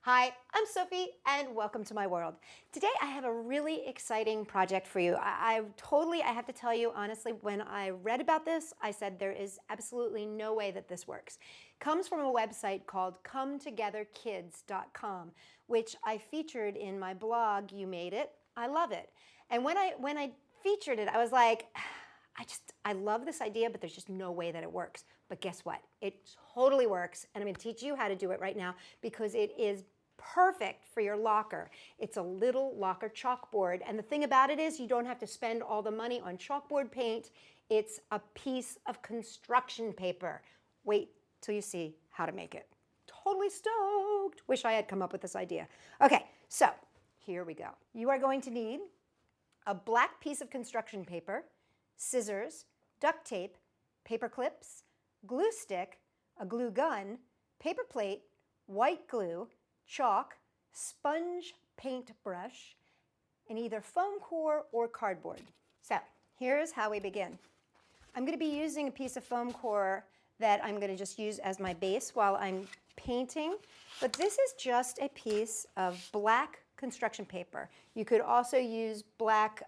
Hi, I'm Sophie and welcome to my world. Today I have a really exciting project for you. I have to tell you honestly, when I read about this, I said there is absolutely no way that this works. It comes from a website called cometogetherkids.com, which I featured in my blog, You Made It, I Love It. And when I featured it, I was like, I love this idea, but there's just no way that it works. But guess what? It totally works, and I'm going to teach you how to do it right now because it is perfect for your locker. It's a little locker chalkboard, and the thing about it is you don't have to spend all the money on chalkboard paint. It's a piece of construction paper. Wait till you see how to make it. Totally stoked. Wish I had come up with this idea. Okay, so here we go. You are going to need a black piece of construction paper, scissors, duct tape, paper clips, glue stick, a glue gun, paper plate, white glue, chalk, sponge paintbrush, and either foam core or cardboard. So here's how we begin. I'm going to be using a piece of foam core that I'm going to just use as my base while I'm painting, but this is just a piece of black construction paper. You could also use black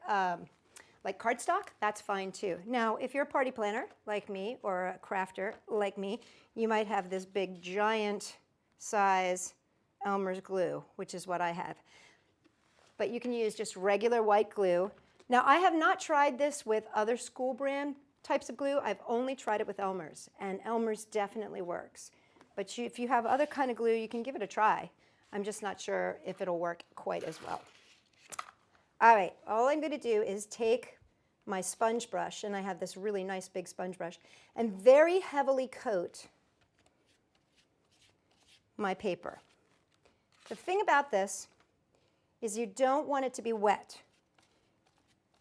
like cardstock, that's fine too. Now, if you're a party planner like me or a crafter like me, you might have this big giant size Elmer's glue, which is what I have. But you can use just regular white glue. Now, I have not tried this with other school brand types of glue. I've only tried it with Elmer's, and Elmer's definitely works. But if you have other kind of glue, you can give it a try. I'm just not sure if it'll work quite as well. All right, all I'm going to do is take my sponge brush, and I have this really nice big sponge brush, and very heavily coat my paper. The thing about this is you don't want it to be wet.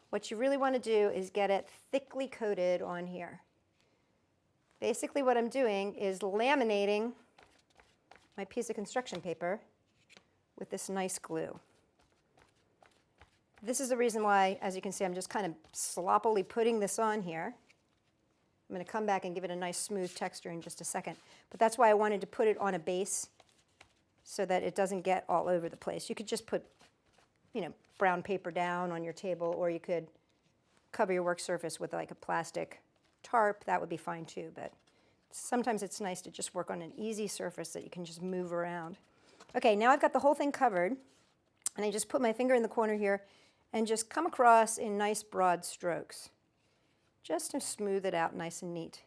What you really want to do is get it thickly coated on here. Basically what I'm doing is laminating my piece of construction paper with this nice glue. This is the reason why, as you can see, I'm just kind of sloppily putting this on here. I'm going to come back and give it a nice smooth texture in just a second. But that's why I wanted to put it on a base so that it doesn't get all over the place. You could just put, brown paper down on your table, or you could cover your work surface with like a plastic tarp. That would be fine too, but sometimes it's nice to just work on an easy surface that you can just move around. Okay, now I've got the whole thing covered, and I just put my finger in the corner here and just come across in nice broad strokes, just to smooth it out nice and neat.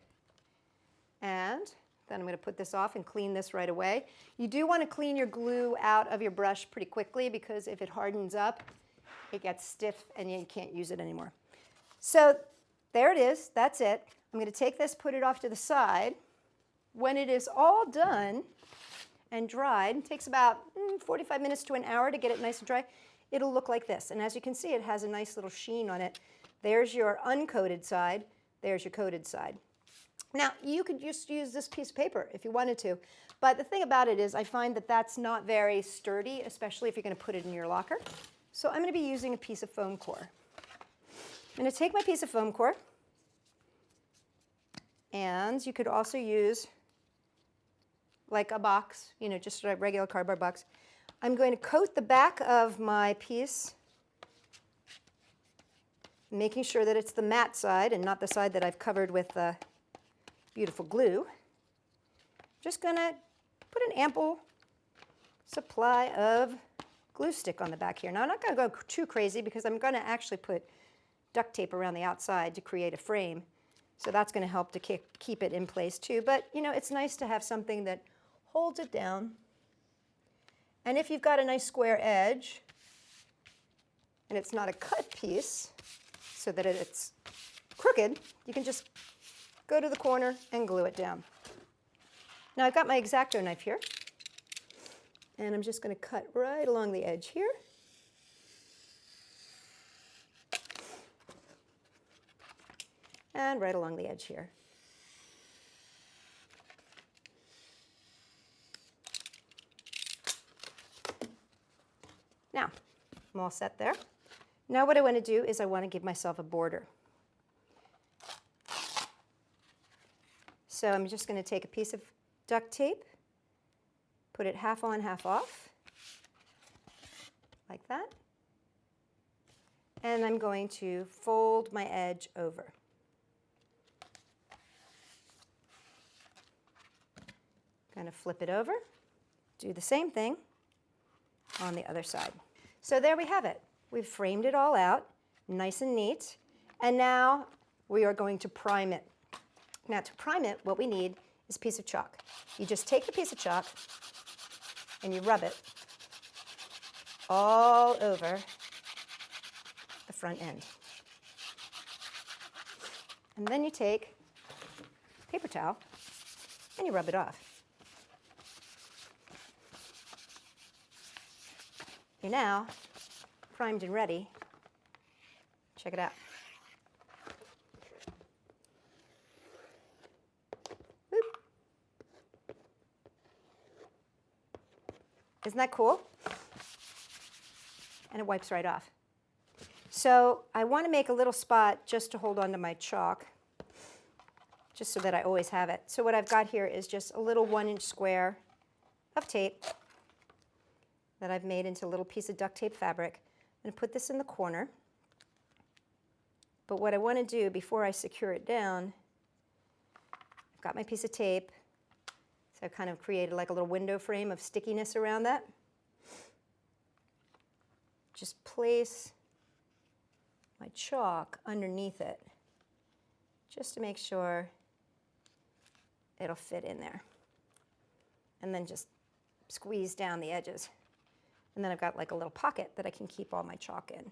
And then I'm going to put this off and clean this right away. You do want to clean your glue out of your brush pretty quickly because if it hardens up, it gets stiff and you can't use it anymore. So there it is. That's it. I'm going to take this, put it off to the side. When it is all done and dried, it takes about 45 minutes to an hour to get it nice and dry, it'll look like this. And as you can see, it has a nice little sheen on it. There's your uncoated side. There's your coated side. Now, you could just use this piece of paper if you wanted to, but the thing about it is I find that that's not very sturdy, especially if you're going to put it in your locker. So I'm going to be using a piece of foam core. I'm going to take my piece of foam core, and you could also use like a box, just a regular cardboard box. I'm going to coat the back of my piece, making sure that it's the matte side and not the side that I've covered with beautiful glue. Just going to put an ample supply of glue stick on the back here. Now I'm not going to go too crazy because I'm going to actually put duct tape around the outside to create a frame. So that's going to help to keep it in place too. But it's nice to have something that holds it down. And if you've got a nice square edge and it's not a cut piece so that it's crooked, you can just go to the corner and glue it down. Now I've got my x-acto knife here, and I'm just going to cut right along the edge here. And right along the edge here. Now, I'm all set there. Now what I want to do is I want to give myself a border. So I'm just going to take a piece of duct tape, put it half on, half off, like that. And I'm going to fold my edge over. Going to flip it over, do the same thing on the other side. So there we have it. We've framed it all out, nice and neat, and now we are going to prime it. Now to prime it, what we need is a piece of chalk. You just take the piece of chalk and you rub it all over the front end. And then you take a paper towel and you rub it off. You're now primed and ready. Check it out. Whoop. Isn't that cool? And it wipes right off. So I want to make a little spot just to hold onto my chalk, just so that I always have it. So what I've got here is just a little 1-inch square of tape that I've made into a little piece of duct tape fabric. I'm going to put this in the corner. But what I want to do before I secure it down, I've got my piece of tape. So I've kind of created like a little window frame of stickiness around that. Just place my chalk underneath it, just to make sure it'll fit in there. And then just squeeze down the edges. And then I've got like a little pocket that I can keep all my chalk in.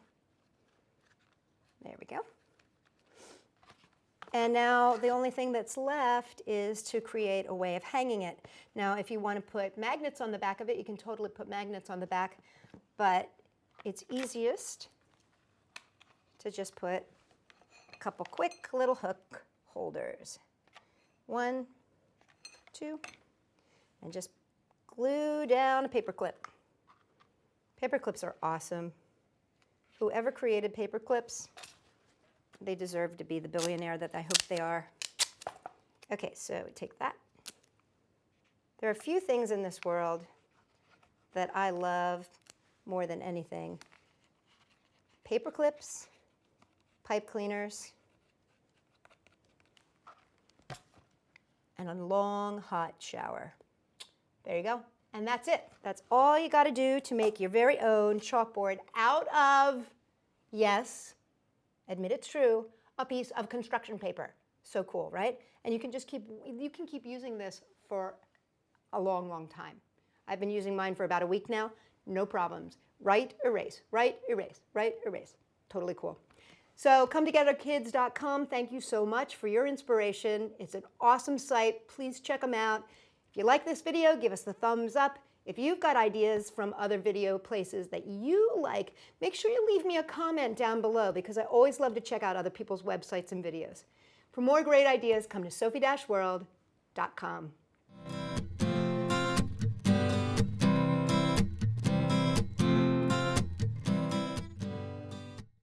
There we go. And now the only thing that's left is to create a way of hanging it. Now if you want to put magnets on the back of it, you can totally put magnets on the back, but it's easiest to just put a couple quick little hook holders. 1, 2, and just glue down a paper clip. Paper clips are awesome. Whoever created paper clips, they deserve to be the billionaire that I hope they are. Okay, so we take that. There are a few things in this world that I love more than anything. Paper clips, pipe cleaners, and a long hot shower. There you go. And that's it. That's all you got to do to make your very own chalkboard out of, yes, admit it's true, a piece of construction paper. So cool, right? And you can just keep using this for a long, long time. I've been using mine for about a week now. No problems. Write, erase, write, erase, write, erase. Totally cool. So cometogetherkids.com, thank you so much for your inspiration. It's an awesome site. Please check them out. If you like this video, give us the thumbs up. If you've got ideas from other video places that you like, make sure you leave me a comment down below because I always love to check out other people's websites and videos. For more great ideas, come to Sophie-World.com.